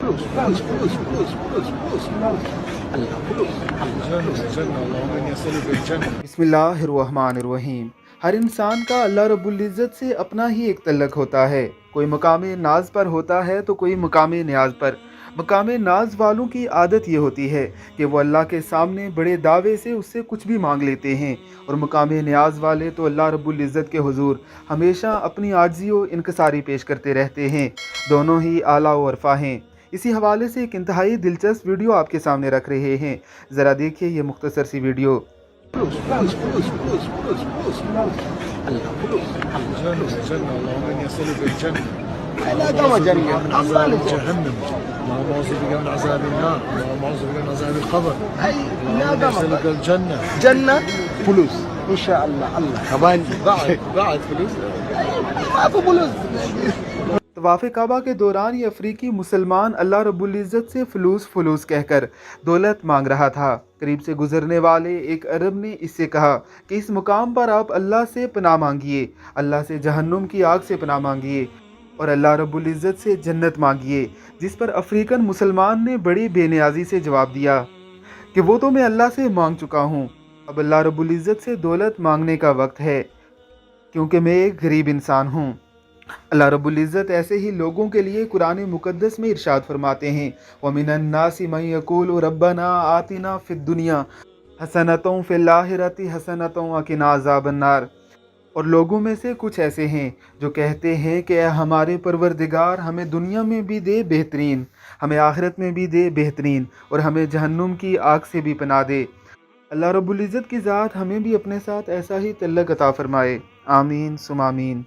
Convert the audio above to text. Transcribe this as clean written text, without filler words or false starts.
Floss فلوس فلوس فلوس فلوس فلوس الله فلوس الجنة اللهم إني أسألك الجنة. बिस्मिल्लाहिर्रहमानिर्रहीम। हर इंसान का अल्लाह रब्बुल इज़्ज़त से अपना ही एक तल्लक होता है। कोई मकाम नाज पर होता है तो कोई मकाम न्याज पर। मकाम नाज वालों की आदत ये होती है कि वो अल्लाह के सामने बड़े दावे से उससे कुछ भी मांग लेते हैं, और मकाम न्याज वाले तो अल्लाह रब्बुल इज़्ज़त के हुजूर हमेशा अपनी आजिज़ी व इनकसारी पेश करते रहते हैं। दोनों ही आला व अरफा हैं। इसी हवाले से एक इंतहाई दिलचस्प वीडियो आपके सामने रख रहे हैं। ज़रा देखिए ये मुख्तसर सी वीडियो। فلوس فلوس فلوس فلوس فلوس فلوس الله فلوس الجنة اللهم إني أسألك الجنة. لا دم جريء من عذاب جهنم، اللهم أعوذ بك من عذاب النار، اللهم أعوذ بك من عذاب القبر، هي اللهم لا إني دم أسألك الجنة. جنة فلوس ان شاء الله الله كمان بعد فلوس. ما في فلوس तवाफ़ काबा के दौरान ये अफ्रीकी मुसलमान अल्लाह रब्बुल इज़्ज़त से फ़लूस फ़लूस कहकर दौलत मांग रहा था। करीब से गुजरने वाले एक अरब ने इससे कहा कि इस मुकाम पर आप अल्लाह से पनाह मांगिए, अल्लाह से जहन्नुम की आग से पनाह मांगिए और अल्लाह रब्बुल इज़्ज़त से जन्नत मांगिए। जिस पर अफ्रीकन मुसलमान ने बड़ी बेनियाजी से जवाब दिया कि वो तो मैं अल्लाह से मांग चुका हूँ, अब अल्लाह रब्बुल इज़्ज़त से दौलत मांगने का वक्त है, क्योंकि मैं एक गरीब इंसान हूँ। अल्लाह रब्बुल इज़्ज़त ऐसे ही लोगों के लिए कुरान मुक़द्दस में इरशाद फरमाते हैं, वमिनन नासी मन यक़ूलु रब्बना आतिना फ़िद दुनिया हसनतुन फ़िल आखिरति हसनतुन वक़िना अज़ाबन्नार। और लोगों में से कुछ ऐसे हैं जो कहते हैं कि हमारे परवरदिगार हमें दुनिया में भी दे बेहतरीन, हमें आखिरत में भी दे बेहतरीन, और हमें जहन्नुम की आग से भी पनाह दे। अल्लाह रब्बुल इज़्ज़त की ज़ात हमें भी अपने साथ ऐसा ही तल्लक अता फ़रमाए। आमीन सुम आमीन।